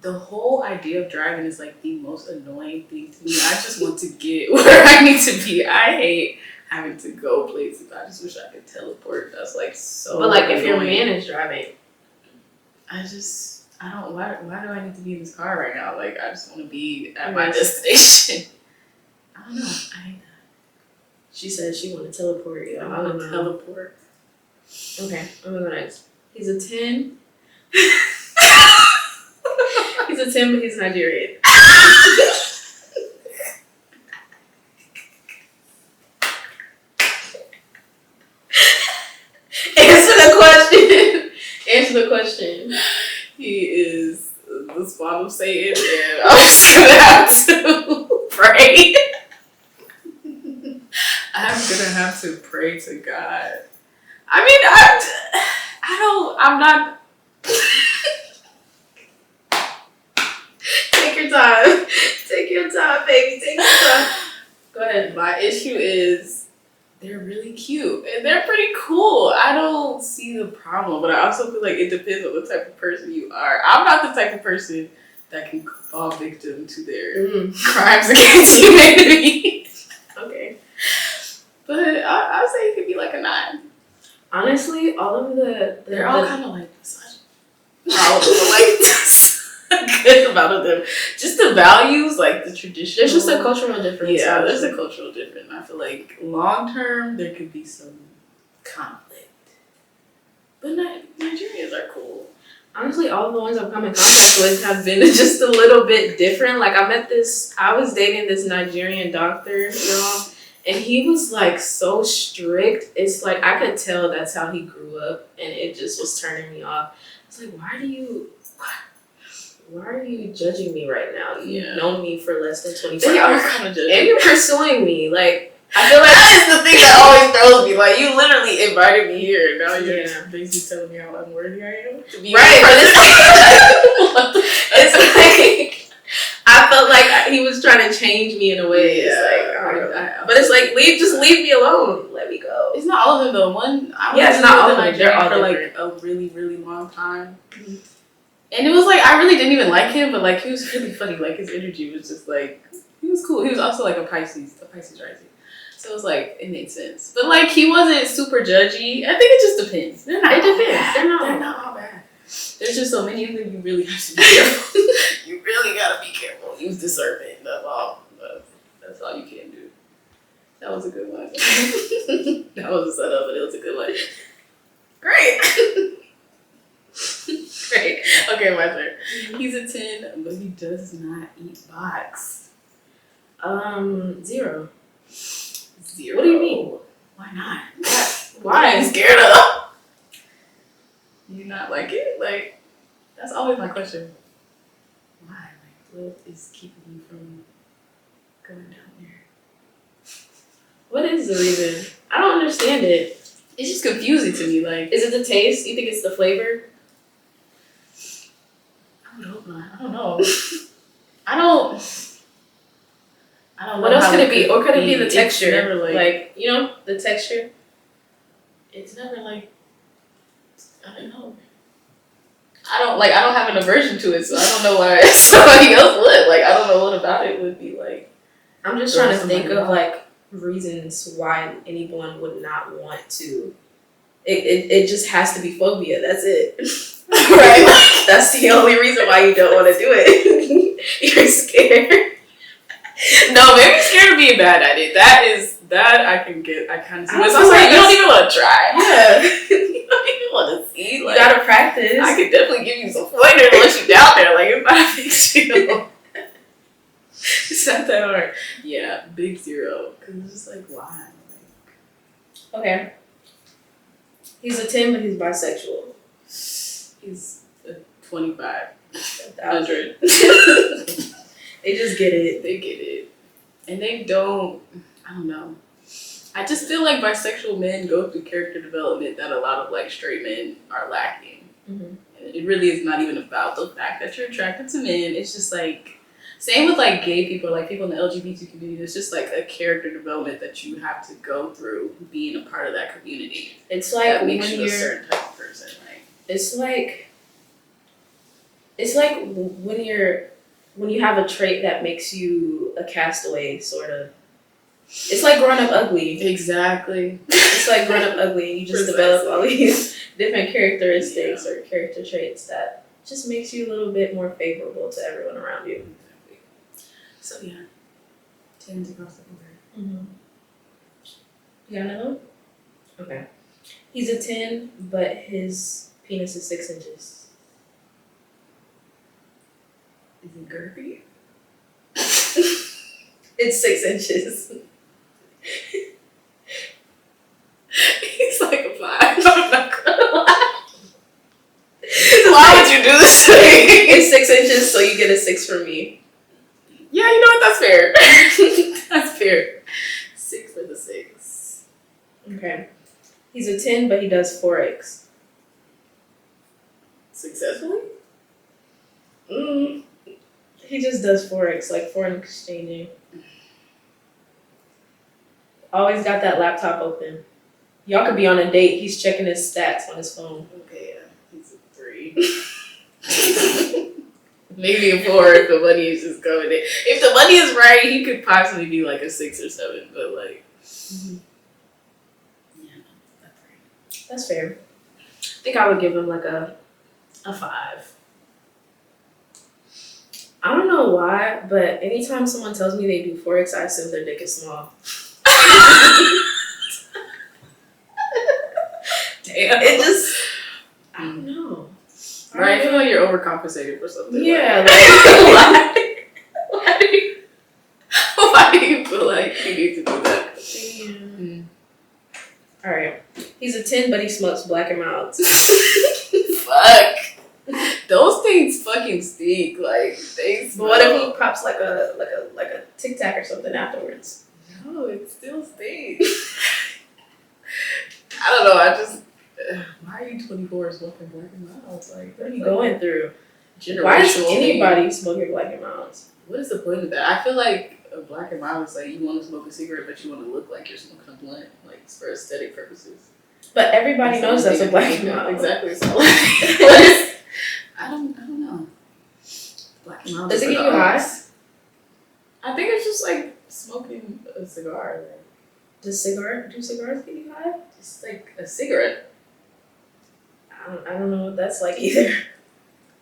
The whole idea of driving is like the most annoying thing to me. I just want to get where I need to be. I hate having to go places. I just wish I could teleport. That's like so. But like, annoying. if your man is driving, I don't. Why do I need to be in this car right now? Like, I just want to be at my destination. I don't know. I hate that. She said she want to teleport. I want to teleport. Okay, I'm gonna go next. He's a 10. He's a 10, but he's Nigerian. Answer the question. He is the spawn of Satan, and I'm just gonna have to pray. I'm gonna have to pray to God. I mean, I'm not. Take your time. Take your time, baby. Take your time. Go ahead. My issue is they're really cute and they're pretty cool. I don't see the problem, but I also feel like it depends on the type of person you are. I'm not the type of person that can fall victim to their crimes against humanity. Okay. But I'll say it could be like a 9. Honestly, all of they're all kind of like misogyny. all of them are like this. A good amount of them. Just the values, like the traditional. There's just a cultural difference. Yeah, there's a cultural difference. I feel like long term there could be some conflict. But Nigerians are cool. Honestly, all the ones I've come in contact with have been just a little bit different. Like I was dating this Nigerian doctor, y'all, and he was like so strict. It's like I could tell that's how he grew up, and it just was turning me off. It's like, why are you judging me right now? You've known me for less than 24 They hours. are kind of judging. And you're pursuing me. Like, I feel like that is the thing that always throws me. Like, you literally invited me here, and now you're basically telling me how unworthy I am to be right. For But this. it's like I felt like he was trying to change me in a way. It's like, I don't know. But it's like, just leave me alone. Let me go. It's not all of them though. It's not all of them. They're all for like a really, really long time. Mm-hmm. And it was like, I really didn't even like him, but like, he was really funny. Like, his energy was just like, he was cool. He was also like a Pisces rising. So it was like, it made sense. But like, he wasn't super judgy. I think it just depends. They're not all bad. There's just so many of them, you really have to be careful. You really gotta be careful. Use discernment. That's all. That's all you can do. That was a good one. That was a setup, but it was a good one. Great. Great. Okay, my turn. He's a 10, but he does not eat box. 0. 0. What do you mean? Why not? Why? Are you scared of? You not like it? Like, that's always my question. Why? Like, what is keeping you from going down there? What is the reason? I don't understand it. It's just confusing to me. Like, is it the taste? You think it's the flavor? I would hope not. I don't know. I don't know. What else could it be? Or could it be the texture? Never like, you know, the texture? It's never like, I don't know. I don't have an aversion to it, so I don't know why somebody else would. Like, I don't know what about it would be like. I'm just trying to think of like reasons why anyone would not want to. It just has to be phobia. That's it. Right? Like, that's the only reason why you don't want to do it. You're scared. No, maybe scared of being bad at it. That I can get. I kind of see. I But feel like you don't even want to try. Yeah. You don't even want to see. Like, you gotta practice. I could definitely give you some pointers once you down there. Like, it's not a big deal. It's not that hard. Yeah, big 0. Cause it's just like, why? Like, okay. He's a 10, but he's bisexual. he's a 25. 100. They just get it. They get it. And they don't, I don't know. I just feel like bisexual men go through character development that a lot of like straight men are lacking. Mm-hmm. And it really is not even about the fact that you're attracted to men. It's just like, same with like gay people, like people in the LGBT community. It's just like a character development that you have to go through being a part of that community. It's like that makes when you a you're certain type of person. Like, it's like when you have a trait that makes you a castaway, sort of. It's like growing up ugly. exactly. It's like growing up ugly, and you just develop all these different characteristics or character traits that just makes you a little bit more favorable to everyone around you. Exactly. So yeah, 10s across the board. Mm-hmm. You got another one? Okay. He's a 10, but his penis is 6 inches. Is it girthy? It's 6 inches. He's like a 5. I'm not gonna lie. Why would you do this to me? It's 6 inches, so you get a 6 from me. Yeah, you know what? That's fair. That's fair. 6 for the 6. Okay. He's a 10, but he does Forex. Successfully? He just does Forex, like foreign exchanging. Always got that laptop open. Y'all could be on a date. He's checking his stats on his phone. Okay, yeah. He's a 3. Maybe a 4 if the money is just coming in. If the money is right, he could possibly be like a 6 or 7, but like... Yeah, a 3. That's fair. I think I would give him like a A 5. I don't know why, but anytime someone tells me they do forex, I assume their dick is small. Damn. It just, I don't know. Right, I feel like you're overcompensating for something. Yeah, like, why do you feel like you need to do that? Damn. Alright. He's a 10, but he smokes Black and Milds. Fuck. Those things fucking stink. Like they But what if he pops like a Tic Tac or something afterwards? No, it still stinks. I don't know. I just why are you 24 smoking Black and Milds? Like What are you going through? Generational. Why is anybody smoking Black and Milds? What is the point of that? I feel like a Black and Mild is like you want to smoke a cigarette, but you want to look like you're smoking a blunt, like it's for aesthetic purposes. But everybody knows that's a Black and Mild. Exactly. So what is? I don't know. Black and Mild. Does it get you high? I think it's just like smoking a cigar. Like, do cigars get you high? just like a cigarette. I don't know what that's like either.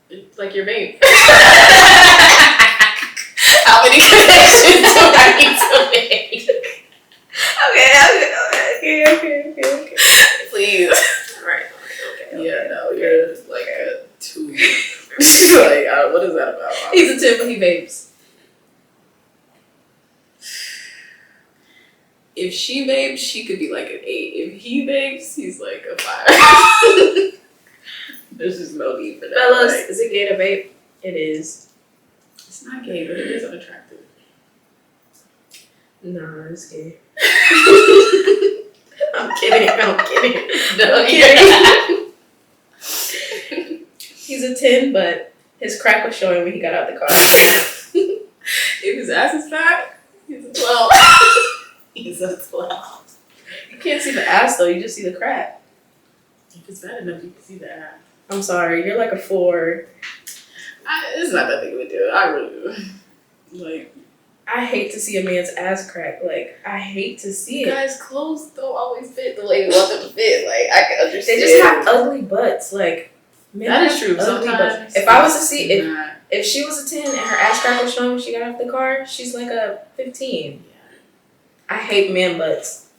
It's like your vape. How many connections do I need to make? Okay. Please. Right. Okay. Yeah, no, you're like a 2. Like, what is that about? He's a 10, but he vapes. If she vapes, she could be like an 8. If he vapes, he's like a 5. There's just no need for that. Fellas, like, is it gay to vape? It is. it's not gay, but it is unattractive. Nah, it's gay. I'm kidding. No, I'm kidding. He's a 10, but his crack was showing when he got out the car. If his ass is fat, he's a 12. He's a 12. You can't see the ass though, you just see the crack. If it's bad enough, you can see the ass. I'm sorry, you're like a 4. It's not that big of a deal. I really do. Like, I hate to see a man's ass crack. Like, I hate to see it. guys' clothes don't always fit the way we want them to fit. Like, I can understand. They just have ugly butts. Like, men That is have true. ugly Sometimes. butts. If I was to see, Nah. if she was a 10 and her ass crack was showing when she got out the car, she's like a 15. I hate man butts.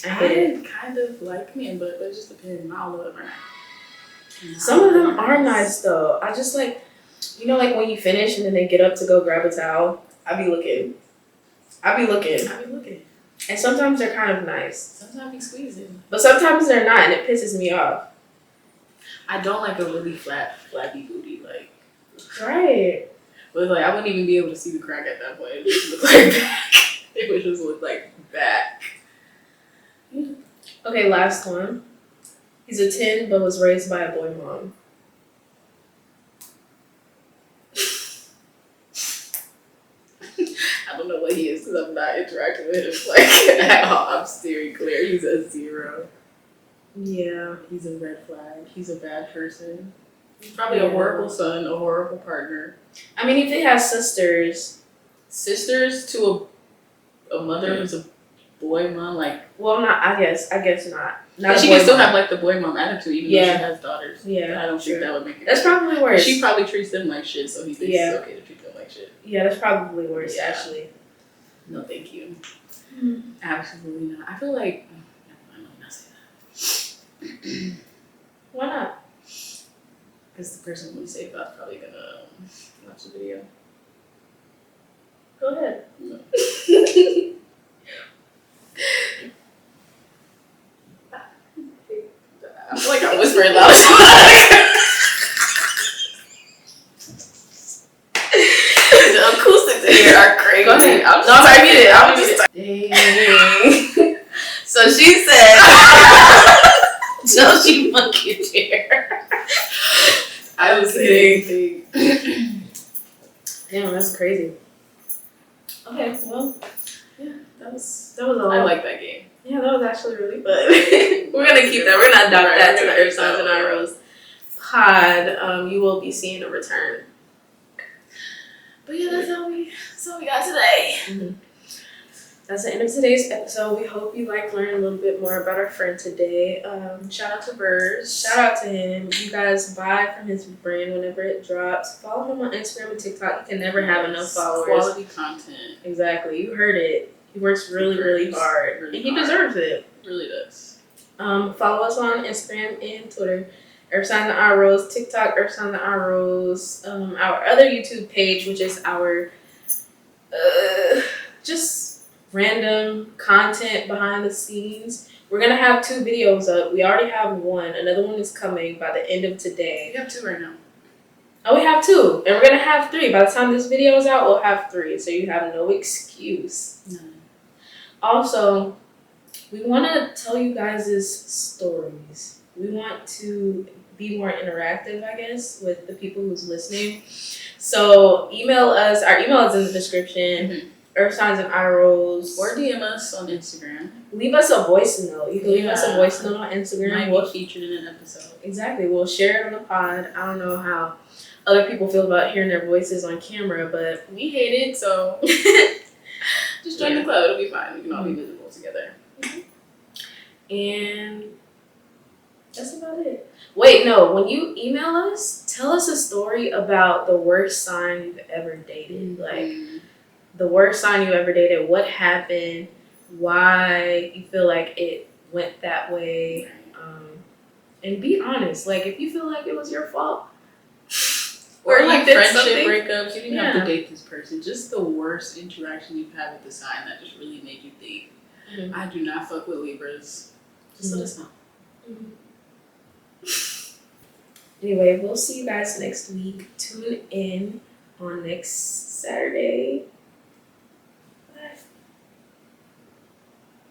I hate it. kind of like men, but it just depends. Not all of them are nice. Some of them are nice though. I just like, you know, like when you finish and then they get up to go grab a towel. I be looking. And sometimes they're kind of nice. Sometimes you squeeze it. But sometimes they're not, and it pisses me off. I don't like a really flappy booty. Like, Right. but like, I wouldn't even be able to see the crack at that point. It would just look like back. It would just look like back. Okay, last one. He's a 10, but was raised by a boy mom. I don't know what he is because I'm not interacting with him like at all. I'm steering clear. He's a 0. Yeah. He's a red flag. He's a bad person. He's probably a horrible son, a horrible partner. I mean, if he has sisters, To a mother who's a boy mom, like, well, not. I guess not. Not but a she boy can still mom. have like the boy mom attitude even though Yeah. she has daughters. Yeah, I don't sure. think that would make it. That's probably worse. She probably treats them like shit, so he thinks Yeah. it's okay to treat them like shit. Yeah, that's probably worse, Yeah. actually. No, thank you. Absolutely not. I feel like I'm not say that. Why not? Because the person who we say about probably gonna watch the video. Go ahead. No. I feel like I'm whispering loud. The acoustics in here are crazy. Go ahead. I'm No, I read it. I'm just Dang. So she said, Don't you fucking dare. I was saying. Damn, that's crazy. Okay, well, That was all. I like that game. Yeah, that was actually really fun. We're gonna keep that. We're not dock that to the Earth Signs and Arrows pod. You will be seeing a return. But yeah, that's all we got today. Mm-hmm. that's the end of today's episode. We hope you learned a little bit more about our friend today. Shout out to Verse. Shout out to him. You guys buy from his brand whenever it drops. Follow him on Instagram and TikTok. You can never have enough followers. Quality content. Exactly. You heard it. He works really hard. Really and he hard. deserves it. Really does. Follow us on Instagram and Twitter. Earth Signs and Eye Rose. TikTok, Earth Signs and Eye Rose. Our other YouTube page, which is our just random content behind the scenes. We're gonna have 2 videos up. We already have 1. Another one is coming by the end of today. We have 2 right now. Oh, we have 2. And we're gonna have 3. By the time this video is out, we'll have 3. So you have no excuse. None. Also, we wanna tell you guys' stories. We want to be more interactive, I guess, with the people who's listening. So email us. Our email is in the description. Mm-hmm. Earth Signs and Eye Rose. Or DM us on Instagram. Leave us a voice note. You can leave us a voice note on Instagram. Might be featured in an episode. Exactly. We'll share it on the pod. I don't know how other people feel about hearing their voices on camera, but We hate it, so just join the club. It'll be fine. We can all be visible together. and that's about it. Wait, no. When you email us, tell us a story about the worst sign you've ever dated. Like, the worst sign you ever dated, what happened, why you feel like it went that way, and be honest. Like, if you feel like it was your fault, Or you like did friendship something- breakups. You didn't have Yeah. to date this person. Just the worst interaction you've had with the sign that just really made you think, I do not fuck with Libras. Just let us know. Anyway, we'll see you guys next week. Tune in on next Saturday